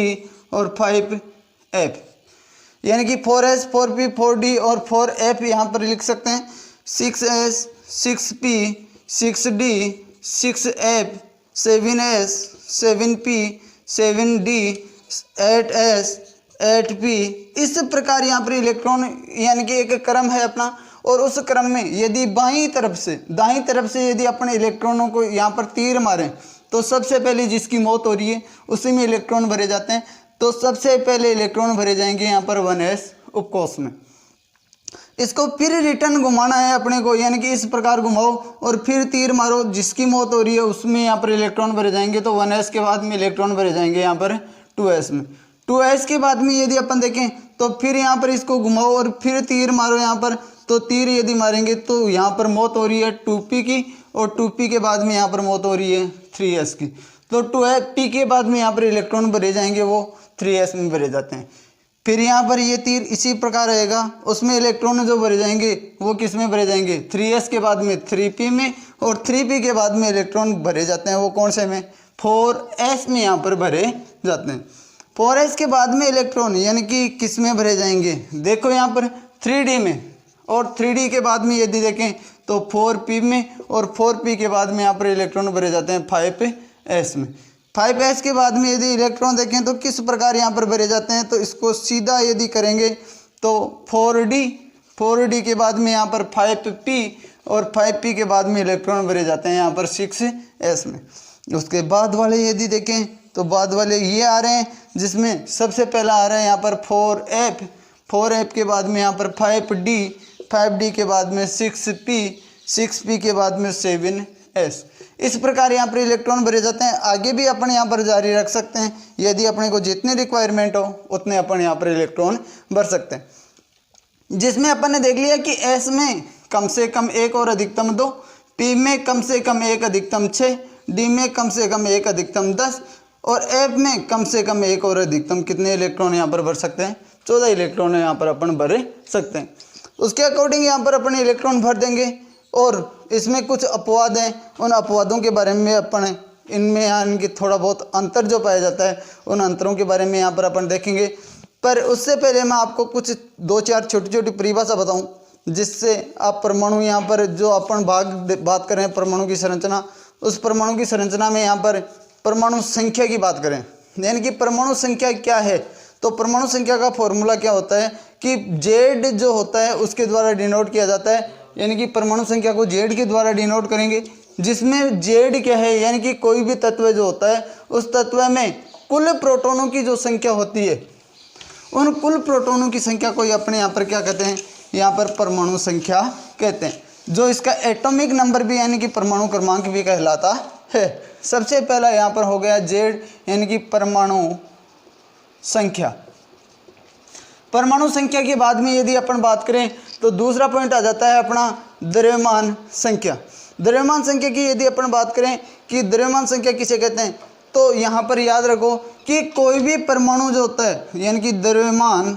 और 5f, यानी कि 4s 4p 4d और 4f यहाँ पर लिख सकते हैं। 6s 6p 6d 6f 7s 7p 7d 8s 8p, इस प्रकार यहाँ पर इलेक्ट्रॉन यानी कि एक क्रम है अपना, और उस क्रम में यदि दाईं तरफ से यदि अपने इलेक्ट्रॉनों को यहाँ पर तीर मारें तो सबसे पहले जिसकी मौत हो रही है उसी में इलेक्ट्रॉन भरे जाते हैं। तो सबसे पहले इलेक्ट्रॉन भरे जाएंगे यहाँ पर 1s उपकोष में। इसको फिर रिटर्न घुमाना है अपने को, यानी कि इस प्रकार घुमाओ और फिर तीर मारो, जिसकी मौत हो रही है उसमें यहाँ पर इलेक्ट्रॉन भरे जाएंगे। तो 1s के बाद में इलेक्ट्रॉन भरे जाएंगे यहाँ पर 2s में। 2s के बाद में यदि अपन देखें तो फिर यहाँ पर इसको घुमाओ और फिर तीर मारो यहाँ पर, तो तीर यदि मारेंगे तो यहाँ पर मौत हो रही है 2p की, और 2p के बाद में यहाँ पर मौत हो रही है 3s की। तो 2p के बाद में यहाँ पर इलेक्ट्रॉन भरे जाएंगे, वो 3s में भरे जाते हैं। फिर यहाँ पर ये तीर इसी प्रकार रहेगा, उसमें इलेक्ट्रॉन जो भरे जाएंगे वो किस में भरे जाएंगे, 3s के बाद में 3p में, और 3p के बाद में इलेक्ट्रॉन भरे जाते हैं वो कौन से में, 4s में यहाँ पर भरे जाते हैं। 4s के बाद में इलेक्ट्रॉन यानी कि किस में भरे जाएंगे, देखो यहाँ पर 3d में, और 3d के बाद में यदि देखें तो 4p में, और 4p के बाद में यहाँ पर इलेक्ट्रॉन भरे जाते हैं 5s में। 5s के बाद में यदि इलेक्ट्रॉन देखें तो किस प्रकार यहाँ पर भरे जाते हैं, तो इसको सीधा यदि करेंगे तो 4d के बाद में यहाँ पर 5p, और 5p के बाद में इलेक्ट्रॉन भरे जाते हैं यहाँ पर 6s में। उसके बाद वाले यदि देखें तो बाद वाले ये आ रहे हैं, जिसमें सबसे पहला आ रहा है यहाँ पर 4f के बाद में यहाँ पर 5d के बाद में 6p के बाद में 7s। इस प्रकार यहाँ पर इलेक्ट्रॉन भरे जाते हैं। आगे भी अपन यहाँ पर जारी रख सकते हैं, यदि अपने को जितनी रिक्वायरमेंट हो उतने अपन यहाँ पर इलेक्ट्रॉन भर सकते हैं। जिसमें अपन ने देख लिया कि s में कम से कम 1 और अधिकतम 2, p में कम से कम 1 अधिकतम 6, d में कम से कम 1 अधिकतम 10, और f में कम से कम 1 और अधिकतम कितने इलेक्ट्रॉन यहाँ पर भर सकते हैं, 14 इलेक्ट्रॉन यहाँ पर अपन भर सकते हैं। उसके अकॉर्डिंग यहाँ पर अपन इलेक्ट्रॉन भर देंगे। और इसमें कुछ अपवाद हैं, उन अपवादों के बारे में अपन इनमें यानी कि थोड़ा बहुत अंतर जो पाया जाता है उन अंतरों के बारे में यहाँ पर अपन देखेंगे। पर उससे पहले मैं आपको कुछ 2-4 छोटी छोटी परिभाषा बताऊं, जिससे आप परमाणु यहाँ पर जो अपन बात करें परमाणु की संरचना, उस परमाणु की संरचना में यहाँ पर परमाणु संख्या की बात करें, यानी कि परमाणु संख्या क्या है। तो परमाणु संख्या का फॉर्मूला क्या होता है कि Z जो होता है उसके द्वारा डिनोट किया जाता है, यानी कि परमाणु संख्या को Z के द्वारा डिनोट करेंगे, जिसमें Z क्या है, यानी कि कोई भी तत्व जो होता है उस तत्व में कुल प्रोटॉनों की जो संख्या होती है, उन कुल प्रोटॉनों की संख्या को अपने यहाँ पर क्या कहते हैं, यहाँ पर परमाणु संख्या कहते हैं, जो इसका एटॉमिक नंबर भी यानी कि परमाणु क्रमांक भी कहलाता है। सबसे पहला यहाँ पर हो गया Z, यानी कि परमाणु संख्या। परमाणु संख्या के बाद में यदि अपन बात करें तो दूसरा पॉइंट आ जाता है अपना द्रव्यमान संख्या। द्रव्यमान संख्या की यदि अपन बात करें कि द्रव्यमान संख्या किसे कहते हैं, तो यहाँ पर याद रखो कि कोई भी परमाणु जो होता है यानी कि द्रव्यमान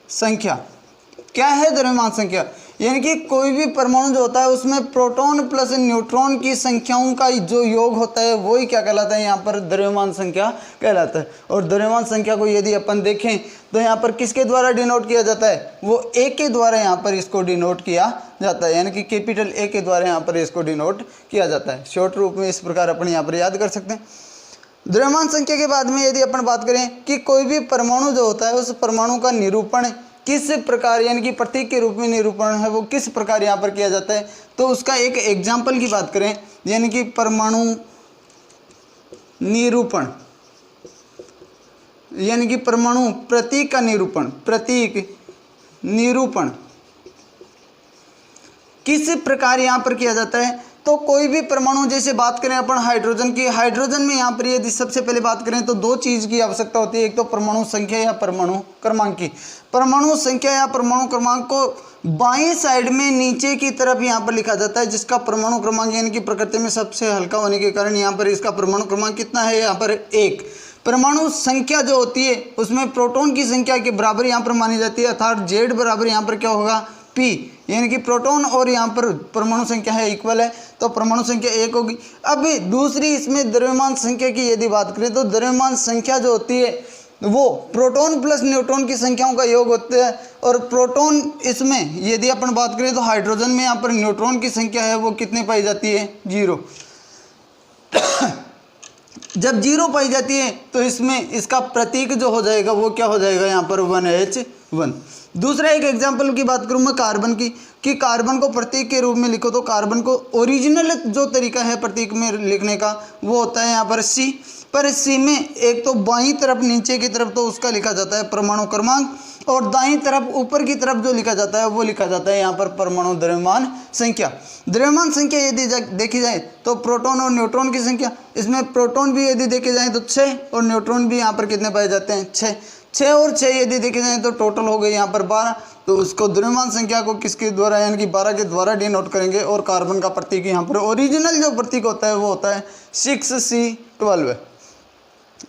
संख्या क्या है, द्रव्यमान संख्या यानी कि कोई भी परमाणु जो होता है उसमें प्रोटॉन प्लस न्यूट्रॉन की संख्याओं का जो योग होता है वही क्या कहलाता है, यहाँ पर द्रव्यमान संख्या कहलाता है। और द्रव्यमान संख्या को यदि अपन देखें तो यहाँ पर किसके द्वारा डिनोट किया जाता है, वो A के द्वारा यहाँ पर इसको डिनोट किया जाता है, यानी कि कैपिटल A के द्वारा यहाँ पर इसको डिनोट किया जाता है। शॉर्ट रूप में इस प्रकार अपन यहाँ पर याद कर सकते हैं। द्रव्यमान संख्या के बाद में यदि अपन बात करें कि कोई भी परमाणु जो होता है उस परमाणु का निरूपण किस प्रकार यानी कि प्रतीक के रूप में निरूपण है वो किस प्रकार यहाँ पर किया जाता है, तो उसका एक एग्जाम्पल की बात करें यानी कि परमाणु निरूपण, यानी कि परमाणु प्रतीक का निरूपण, प्रतीक निरूपण किस प्रकार यहाँ पर किया जाता है। तो कोई भी परमाणु, जैसे बात करें अपन हाइड्रोजन की, हाइड्रोजन में यहाँ पर यदि सबसे पहले बात करें तो दो चीज़ की आवश्यकता होती है, एक तो परमाणु संख्या या परमाणु क्रमांक की। परमाणु संख्या या परमाणु क्रमांक को बाईं साइड में नीचे की तरफ यहाँ पर लिखा जाता है, जिसका परमाणु क्रमांक यानी कि प्रकृति में सबसे हल्का होने के कारण यहाँ पर इसका परमाणु क्रमांक कितना है, यहाँ पर 1। परमाणु संख्या जो होती है उसमें प्रोटॉन की संख्या के बराबर यहाँ पर मानी जाती है, अर्थात Z बराबर यहाँ पर क्या होगा, P, यानी कि प्रोटॉन और यहाँ पर परमाणु संख्या है इक्वल है, तो परमाणु संख्या 1 होगी। अब दूसरी इसमें द्रव्यमान संख्या की यदि बात करें तो द्रव्यमान संख्या जो होती है वो प्रोटॉन प्लस न्यूट्रॉन की संख्याओं का योग होता है। और प्रोटॉन इसमें यदि अपन बात करें तो हाइड्रोजन में यहाँ पर न्यूट्रॉन की संख्या है वो कितनी पाई जाती है, 0। जब 0 पाई जाती है तो इसमें इसका प्रतीक जो हो जाएगा वो क्या हो जाएगा, यहाँ पर 1H1। दूसरा एक एग्जाम्पल की बात करूँ मैं कार्बन की, कि कार्बन को प्रतीक के रूप में लिखो तो कार्बन को ओरिजिनल जो तरीका है प्रतीक में लिखने का वो होता है यहाँ पर C। पर C में एक तो बाईं तरफ नीचे की तरफ तो उसका लिखा जाता है परमाणु क्रमांक, और दाईं तरफ ऊपर की तरफ जो लिखा जाता है वो लिखा जाता है यहाँ पर परमाणु द्रव्यमान संख्या। द्रव्यमान संख्या यदि देखी जाए तो प्रोटॉन और न्यूट्रॉन की संख्या, इसमें प्रोटॉन भी यदि देखे जाए तो 6 और न्यूट्रॉन भी यहाँ पर कितने पाए जाते हैं, 6 और 6 यदि देखे जाए तो टोटल हो गए यहाँ पर 12। तो उसको द्रव्यमान संख्या को किसके द्वारा यानी कि 12 के द्वारा डिनोट करेंगे। और कार्बन का प्रतीक यहाँ पर ओरिजिनल जो प्रतीक होता है वो होता है 6C12।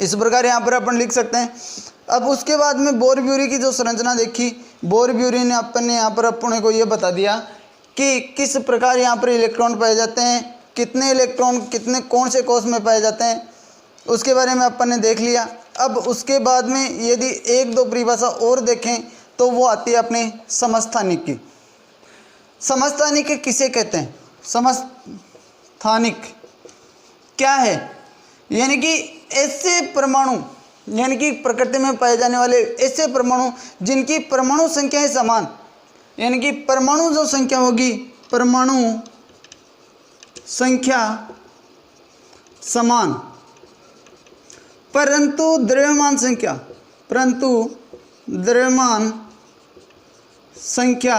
इस प्रकार यहाँ पर अपन लिख सकते हैं। अब उसके बाद में बोर-ब्यूरी की जो संरचना देखी, बोर-ब्यूरी ने अपन यहाँ पर अपने को ये बता दिया कि किस प्रकार यहाँ पर इलेक्ट्रॉन पाए जाते हैं, कितने इलेक्ट्रॉन कितने कौन से कोष में पाए जाते हैं, उसके बारे में अपन ने देख लिया। अब उसके बाद में यदि एक दो परिभाषा और देखें तो वो आती है अपने समस्थानिक की। समस्थानिक किसे कहते हैं, समस्थानिक क्या है, यानी कि ऐसे परमाणु यानी कि प्रकृति में पाए जाने वाले ऐसे परमाणु जिनकी परमाणु संख्याएं समान, यानी कि परमाणु जो संख्या होगी परमाणु संख्या समान परंतु द्रव्यमान संख्या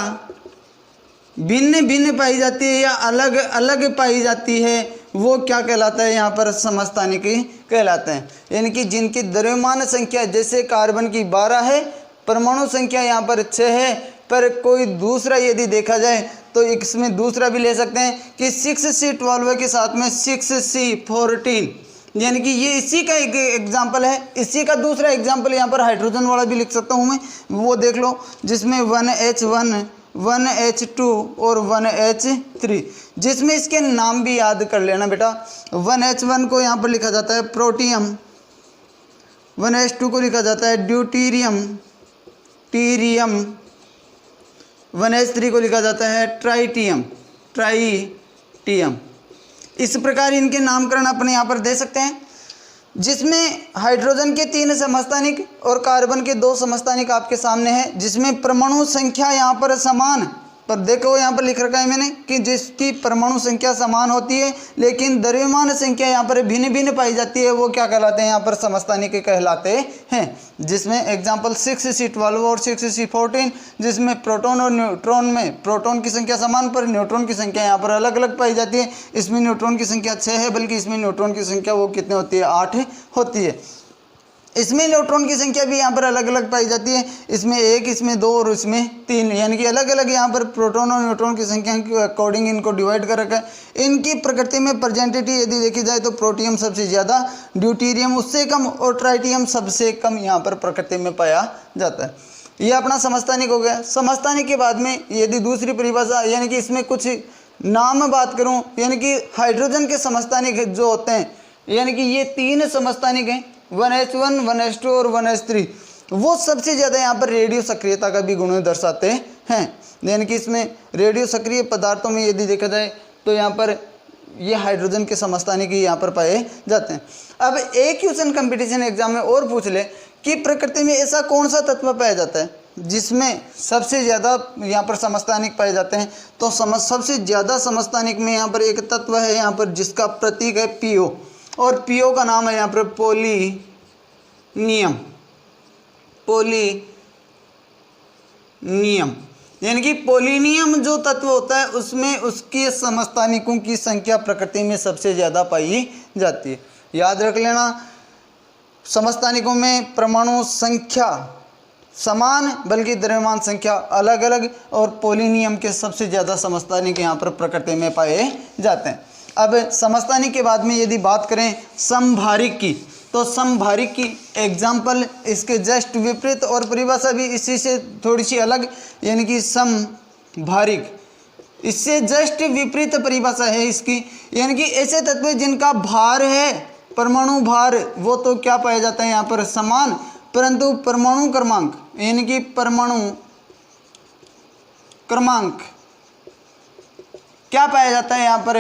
भिन्न भिन्न पाई जाती है या अलग अलग पाई जाती है, वो क्या कहलाता है, यहाँ पर समस्थानिक कहलाते हैं। यानी कि जिनकी द्रव्यमान संख्या जैसे कार्बन की 12 है, परमाणु संख्या यहाँ पर 6 है, पर कोई दूसरा यदि देखा जाए तो इसमें दूसरा भी ले सकते हैं कि 6C12 के साथ में 6C14, यानी कि ये इसी का एक एग्जाम्पल है। इसी का दूसरा एग्जाम्पल यहाँ पर हाइड्रोजन वाला भी लिख सकता हूँ मैं, वो देख लो, जिसमें 1H1 1H2 और 1H3, जिसमें इसके नाम भी याद कर लेना बेटा। 1H1 को यहाँ पर लिखा जाता है प्रोटियम, 1H2 को लिखा जाता है ड्यूटीरियम, 1H3 को लिखा जाता है ट्राइटियम। इस प्रकार इनके नामकरण अपने यहाँ पर दे सकते हैं, जिसमें हाइड्रोजन के 3 समस्थानिक और कार्बन के 2 समस्थानिक आपके सामने है, जिसमें परमाणु संख्या यहाँ पर समान, पर देखो यहाँ पर लिख रखा है मैंने कि जिसकी परमाणु संख्या समान होती है लेकिन द्रव्यमान संख्या यहाँ पर भिन्न भिन्न पाई जाती है, वो क्या कहलाते हैं, यहाँ पर समस्थानिक कहलाते हैं। जिसमें एग्जाम्पल 6C12 और 6C14, जिसमें प्रोटॉन और न्यूट्रॉन में प्रोटॉन की संख्या समान पर न्यूट्रॉन की संख्या यहाँ पर अलग अलग पाई जाती है। इसमें न्यूट्रॉन की संख्या 6 है, बल्कि इसमें न्यूट्रॉन की संख्या वो कितने होती है, 8 होती है। इसमें न्यूट्रॉन की संख्या भी यहाँ पर अलग अलग पाई जाती है, इसमें 1, इसमें 2 और इसमें 3, यानी कि अलग अलग यहाँ पर प्रोटॉन और न्यूट्रॉन की संख्या के अकॉर्डिंग इनको डिवाइड कर रखा है। इनकी प्रकृति में प्रेजेंटिटी यदि देखी जाए तो प्रोटियम सबसे ज़्यादा, ड्यूटीरियम उससे कम और ट्राइटियम सबसे कम यहाँ पर प्रकृति में पाया जाता है। ये अपना समस्थानिक हो गया। समस्थानिक के बाद में यदि दूसरी परिभाषा यानी कि इसमें कुछ नाम बात करूँ, यानी कि हाइड्रोजन के समस्थानिक जो होते हैं, यानी कि ये 3 समस्थानिक हैं, 1H1 1H2 और 1H3, वो सबसे ज़्यादा यहाँ पर रेडियो सक्रियता का भी गुण दर्शाते हैं। यानी कि इसमें रेडियो सक्रिय पदार्थों में यदि देखा जाए तो यहाँ पर ये हाइड्रोजन के समस्थानिक ही यहाँ पर पाए जाते हैं। अब एक क्वेश्चन कंपटीशन एग्जाम में और पूछ ले कि प्रकृति में ऐसा कौन सा तत्व पाया जाता है जिसमें सबसे ज़्यादा यहाँ पर समस्थानिक पाए जाते हैं, तो सबसे ज़्यादा समस्थानिक में यहाँ पर एक तत्व है यहाँ पर जिसका प्रतीक है PO, और PO का नाम है यहाँ पर पोलिनियम। यानी कि पोलिनियम जो तत्व होता है उसमें उसके समस्थानिकों की संख्या प्रकृति में सबसे ज़्यादा पाई जाती है। याद रख लेना, समस्थानिकों में परमाणु संख्या समान बल्कि द्रव्यमान संख्या अलग अलग, और पोलिनियम के सबसे ज़्यादा समस्थानिक यहाँ पर प्रकृति में पाए जाते हैं। अब समस्थानिक के बाद में यदि बात करें समभारिक की, तो समभारिक की एग्जाम्पल इसके जस्ट विपरीत और परिभाषा भी इसी से थोड़ी सी अलग, यानी कि समभारिक इससे जस्ट विपरीत परिभाषा है इसकी, यानी कि ऐसे तत्व जिनका भार है, परमाणु भार, वो तो क्या पाया जाता है यहाँ पर समान, परंतु परमाणु क्रमांक यानी कि परमाणु क्रमांक क्या पाया जाता है यहाँ पर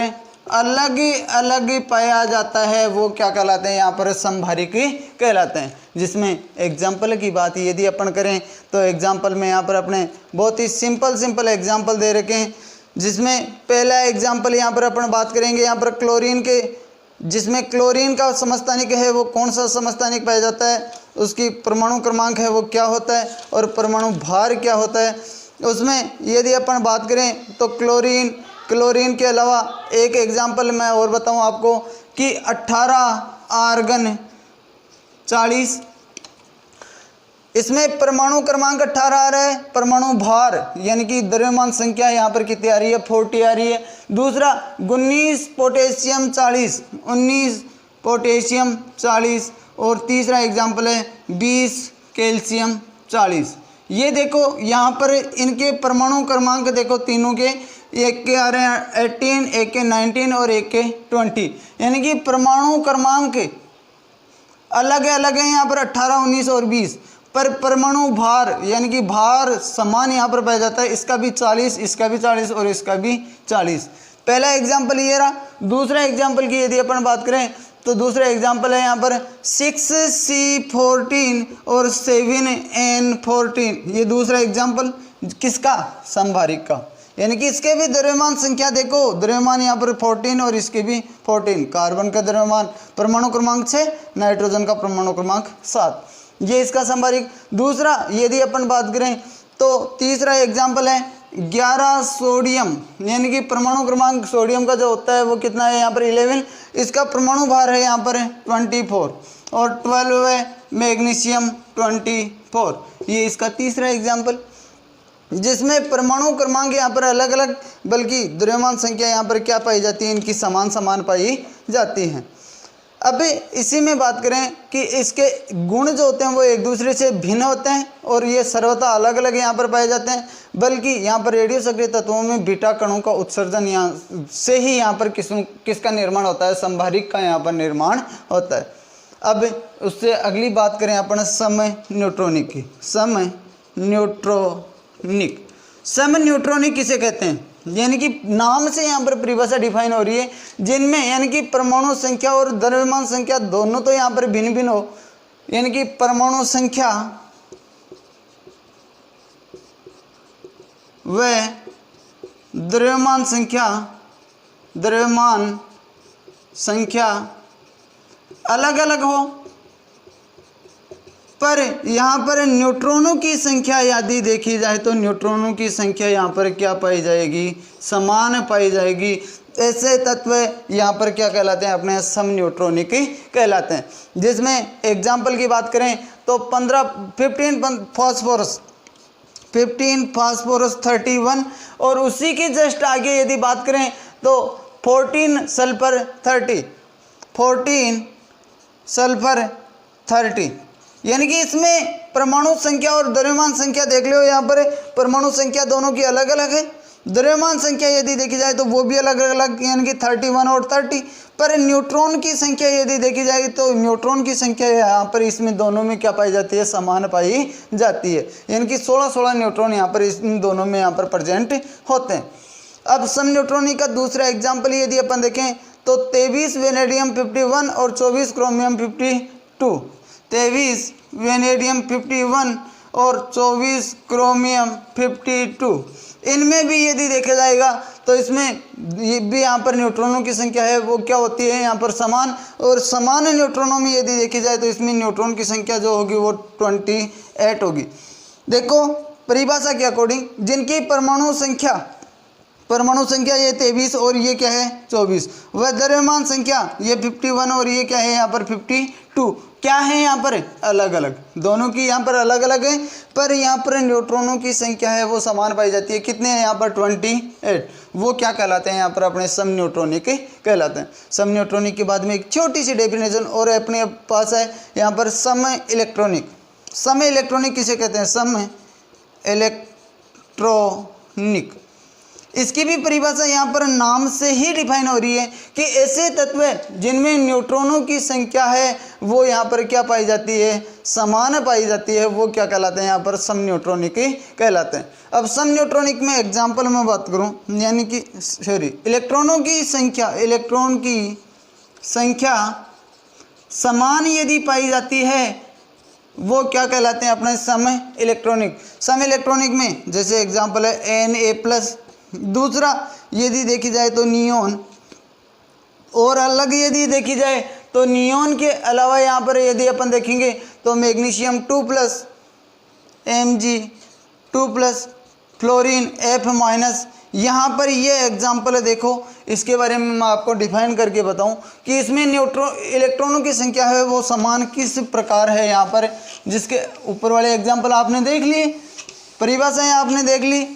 अलग अलग पाया जाता है, वो क्या कहलाते हैं यहाँ पर समभारिक कहलाते हैं। जिसमें एग्जाम्पल की बात यदि अपन करें तो एग्जाम्पल में यहाँ पर अपने बहुत ही सिंपल एग्जाम्पल दे रखे हैं, जिसमें पहला एग्जाम्पल यहाँ पर अपन बात करेंगे यहाँ पर क्लोरीन के, जिसमें क्लोरीन का समस्थानिक है वो कौन सा समस्थानिक पाया जाता है, उसकी परमाणु क्रमांक है वो क्या होता है और परमाणु भार क्या होता है। उसमें यदि अपन बात करें तो क्लोरीन के अलावा एक एग्जाम्पल मैं और बताऊं आपको कि 18 आर्गन 40, इसमें परमाणु क्रमांक 18 आ रहा है, परमाणु भार यानी कि द्रव्यमान संख्या यहाँ पर कितनी आ रही है 40 आ रही है। दूसरा 19 पोटेशियम 40, 19 पोटेशियम 40, और तीसरा एग्जाम्पल है 20 कैल्शियम 40। ये देखो यहाँ पर इनके परमाणु क्रमांक देखो तीनों के, एक के आ रहे हैं 18, एक के 19 और एक के 20, यानी कि परमाणु क्रमांक अलग अलग है यहाँ पर 18, 19 और 20, पर परमाणु भार यानी कि भार समान यहाँ पर पाया जाता है, इसका भी 40, इसका भी 40 और इसका भी 40। पहला एग्जाम्पल ये रहा। दूसरा एग्जाम्पल की यदि अपन बात करें तो दूसरा एग्जाम्पल है यहाँ पर 6C14 और 7N14, ये दूसरा एग्जाम्पल किसका समभारिक का, यानी कि इसके भी द्रव्यमान संख्या देखो, द्रव्यमान यहाँ पर 14 और इसके भी 14, कार्बन का द्रव्यमान परमाणु क्रमांक 6, नाइट्रोजन का परमाणु क्रमांक 7, ये इसका समभारिक। दूसरा यदि अपन बात करें तो तीसरा एग्जाम्पल है 11 सोडियम, यानी कि परमाणु क्रमांक सोडियम का जो होता है वो कितना है यहाँ पर 11, इसका परमाणु भार है यहाँ पर 24, और 12 है मैग्नीशियम 24, ये इसका तीसरा एग्जाम्पल, जिसमें परमाणु क्रमांक यहाँ पर अलग अलग बल्कि द्रव्यमान संख्या यहाँ पर क्या पाई जाती है, इनकी समान पाई जाती हैं। अब इसी में बात करें कि इसके गुण जो होते हैं वो एक दूसरे से भिन्न होते हैं और ये सर्वथा अलग अलग यहाँ पर पाए जाते हैं, बल्कि यहाँ पर रेडियो सक्रिय तत्वों में बीटा कणों का उत्सर्जन यहाँ से ही यहाँ पर किसका निर्माण होता है, समभारिक का यहाँ पर निर्माण होता है। अब उससे अगली बात करें अपन समय न्यूट्रॉनिक की। समय न्यूट्रॉनिक किसे कहते हैं, यानी कि नाम से यहाँ पर परिभाषा डिफाइन हो रही है, जिनमें यानी कि परमाणु संख्या और द्रव्यमान संख्या दोनों तो यहाँ पर भिन्न भिन्न हो, यानी कि परमाणु संख्या व द्रव्यमान संख्या अलग अलग हो, पर यहाँ पर न्यूट्रॉनों की संख्या यदि देखी जाए तो न्यूट्रॉनों की संख्या यहाँ पर क्या पाई जाएगी, समान पाई जाएगी। ऐसे तत्व यहाँ पर क्या कहलाते हैं, अपने सम न्यूट्रॉनिक कहलाते हैं। जिसमें एग्जाम्पल की बात करें तो 15 फास्फोरस 31, और उसी के जस्ट आगे यदि बात करें तो 14 सल्फर 30, यानी कि इसमें परमाणु संख्या और द्रव्यमान संख्या देख लो, यहाँ पर परमाणु संख्या दोनों की अलग अलग है, द्रव्यमान संख्या यदि देखी जाए तो वो भी अलग अलग, यानी कि 31 और 30, पर न्यूट्रॉन की संख्या यदि देखी जाए तो न्यूट्रॉन की संख्या यहाँ पर इसमें दोनों में क्या पाई जाती है, समान पाई जाती है, यानी कि 16 न्यूट्रॉन यहाँ पर इन दोनों में यहाँ पर प्रेजेंट होते हैं। अब सम न्यूट्रॉनिक का दूसरा एग्जाम्पल यदि अपन देखें तो 23 वेनेडियम 51 और 24 क्रोमियम 52, 23 वेनेडियम 51 और 24 क्रोमियम 52, इनमें भी यदि देखा जाएगा तो इसमें ये भी यहाँ पर न्यूट्रॉनों की संख्या है वो क्या होती है यहाँ पर समान, और समान न्यूट्रॉनों में यदि देखी जाए तो इसमें न्यूट्रॉन की संख्या जो होगी वो 28 होगी। देखो परिभाषा के अकॉर्डिंग जिनकी परमाणु संख्या ये 23 और ये क्या है 24, वह द्रव्यमान संख्या ये 51 और ये क्या है यहाँ पर 52, क्या है यहाँ पर अलग अलग, दोनों की यहाँ पर अलग अलग है, पर यहाँ पर न्यूट्रॉनों की संख्या है वो समान पाई जाती है। कितने हैं यहाँ पर 28, वो क्या कहलाते हैं यहाँ पर अपने सम न्यूट्रॉनिक कहलाते हैं। सम न्यूट्रॉनिक के बाद में एक छोटी सी डेफिनेशन और अपने पास है यहाँ पर समय इलेक्ट्रॉनिक। समय इलेक्ट्रॉनिक किसे कहते हैं, समय इलेक्ट्रॉनिक इसकी भी परिभाषा यहाँ पर नाम से ही डिफाइन हो रही है कि ऐसे तत्व जिनमें न्यूट्रॉनों की संख्या है वो यहाँ पर क्या पाई जाती है, समान पाई जाती है, वो क्या कहलाते हैं यहाँ पर सम न्यूट्रॉनिक कहलाते हैं। अब सम न्यूट्रॉनिक में एग्जाम्पल में बात करूँ, यानी कि इलेक्ट्रॉनों की संख्या, इलेक्ट्रॉन की संख्या समान यदि पाई जाती है वो क्या कहलाते हैं अपने सम इलेक्ट्रॉनिक। सम इलेक्ट्रॉनिक में जैसे एग्जांपल है Na+। दूसरा यदि देखी जाए तो नियोन, और अलग यदि देखी जाए तो नियोन के अलावा यहाँ पर यदि अपन देखेंगे तो मैग्नीशियम 2+, Mg2+, फ्लोरीन F-। यहाँ पर ये एग्जाम्पल देखो, इसके बारे में मैं आपको डिफाइन करके बताऊं कि इसमें इलेक्ट्रॉनों की संख्या है वो समान किस प्रकार है। यहाँ पर जिसके ऊपर वाले एग्जाम्पल आपने देख लिए, परिभाषाएं आपने देख ली,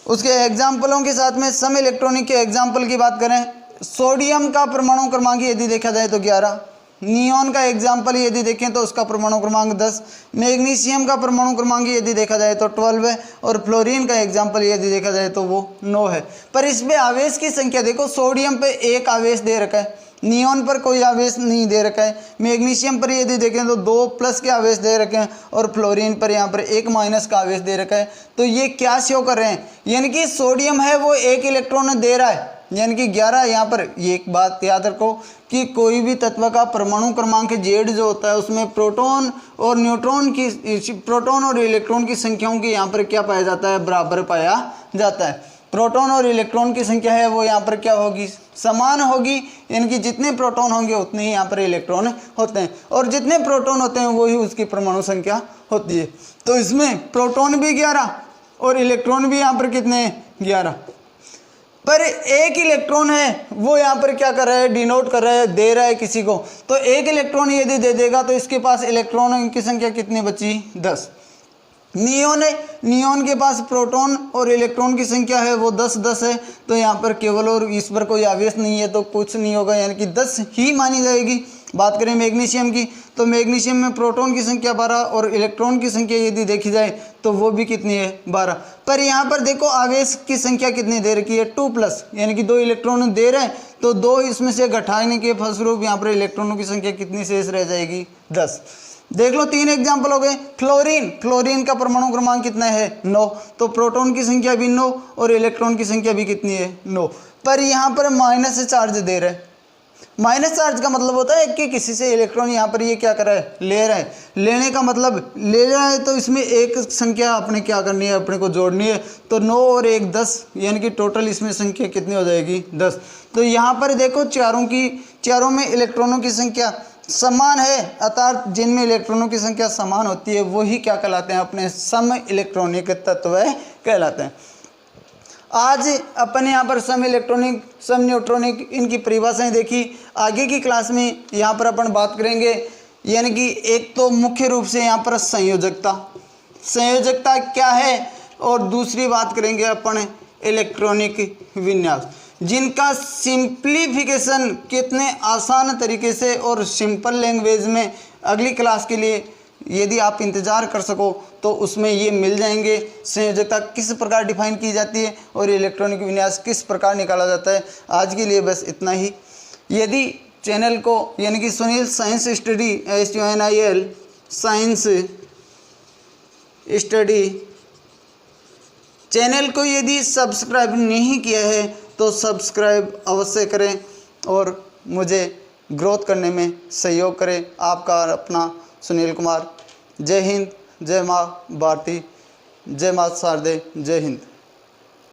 उसके एग्जाम्पलों के साथ में सम इलेक्ट्रॉनिक के एग्जाम्पल की बात करें, सोडियम का परमाणु क्रमांक यदि देखा जाए तो 11, नियोन का एग्जाम्पल यदि देखें तो उसका परमाणु क्रमांक 10, मैग्नीशियम का परमाणु क्रमांक यदि देखा जाए तो 12 है, और फ्लोरीन का एग्जाम्पल यदि देखा जाए तो वो 9 है। पर इसमें आवेश की संख्या देखो, सोडियम पे 1 आवेश दे रखा है, नियोन पर कोई आवेश नहीं दे रखा है, मैग्नीशियम पर यदि देखें तो 2+ के आवेश दे रखे हैं, और फ्लोरीन पर यहाँ पर 1- का आवेश दे रखा है। तो ये क्या शो कर रहे हैं, यानी कि सोडियम है वो 1 इलेक्ट्रॉन दे रहा है, यानी कि 11। यहाँ पर ये एक बात याद रखो कि कोई भी तत्व का परमाणु क्रमांक Z जो होता है उसमें प्रोटॉन और न्यूट्रॉन की, प्रोटॉन और इलेक्ट्रॉन की संख्याओं की यहाँ पर क्या पाया जाता है, बराबर पाया जाता है। प्रोटॉन और इलेक्ट्रॉन की संख्या है वो यहाँ पर क्या होगी, समान होगी, यानी कि जितने प्रोटॉन होंगे उतने ही यहाँ पर इलेक्ट्रॉन होते हैं, और जितने प्रोटॉन होते हैं वही उसकी परमाणु संख्या होती है। तो इसमें प्रोटॉन भी 11 और इलेक्ट्रॉन भी यहाँ पर कितने हैं, 11। पर एक इलेक्ट्रॉन है वो यहाँ पर क्या कर रहा है, डिनोट कर रहा है, दे रहा है किसी को। तो एक इलेक्ट्रॉन यदि दे देगा तो इसके पास इलेक्ट्रॉन की संख्या कितनी बची, 10। नियोन है, नियोन के पास प्रोटॉन और इलेक्ट्रॉन की संख्या है वो 10 है, तो यहाँ पर केवल और इस पर कोई आवेश नहीं है तो कुछ नहीं होगा, यानी कि 10 ही मानी जाएगी। बात करें मैग्नीशियम की तो मैग्नीशियम में प्रोटॉन की संख्या 12 और इलेक्ट्रॉन की संख्या यदि देखी जाए तो वो भी कितनी है, 12। पर यहाँ पर देखो आवेश की संख्या कितनी दे रखी है, 2+, यानी कि 2 इलेक्ट्रॉन दे रहे हैं, तो 2 इसमें से घटाने के फलस्वरूप यहाँ पर इलेक्ट्रॉनों की संख्या कितनी शेष रह जाएगी, 10। देख लो 3 एग्जाम्पल हो गए। फ्लोरीन, फ्लोरीन का परमाणु क्रमांक कितना है, 9, तो प्रोटॉन की संख्या भी 9 और इलेक्ट्रॉन की संख्या भी कितनी है, 9। पर यहाँ पर माइनस चार्ज दे रहे हैं। माइनस चार्ज का मतलब होता है कि किसी से इलेक्ट्रॉन यहाँ पर ये क्या कर रहा है, ले रहा है। लेने का मतलब ले रहा है तो इसमें एक संख्या अपने क्या करनी है, अपने को जोड़नी है, तो 9 और 1 10, यानी कि टोटल इसमें संख्या कितनी हो जाएगी, 10। तो यहाँ पर देखो चारों में इलेक्ट्रॉनों की संख्या समान है, अर्थात जिनमें इलेक्ट्रॉनों की संख्या समान होती है वही क्या कहलाते हैं, अपने सम इलेक्ट्रॉनिक तत्व कहलाते हैं। आज अपन यहाँ पर सम इलेक्ट्रॉनिक, सम न्यूट्रॉनिक, इनकी परिभाषाएं देखी। आगे की क्लास में यहाँ पर अपन बात करेंगे, यानी कि एक तो मुख्य रूप से यहाँ पर संयोजकता क्या है, और दूसरी बात करेंगे अपन इलेक्ट्रॉनिक विन्यास, जिनका सिंप्लीफिकेशन कितने आसान तरीके से और सिंपल लैंग्वेज में अगली क्लास के लिए यदि आप इंतज़ार कर सको तो उसमें ये मिल जाएंगे। संयोजकता किस प्रकार डिफाइन की जाती है और इलेक्ट्रॉनिक विन्यास किस प्रकार निकाला जाता है। आज के लिए बस इतना ही। यदि चैनल को, यानी कि Sunil science study, SUNIL science study channel को यदि सब्सक्राइब नहीं किया है तो सब्सक्राइब अवश्य करें और मुझे ग्रोथ करने में सहयोग करें। आपका अपना सुनील कुमार। जय हिंद, जय माँ भारती, जय माँ शारदे, जय हिंद।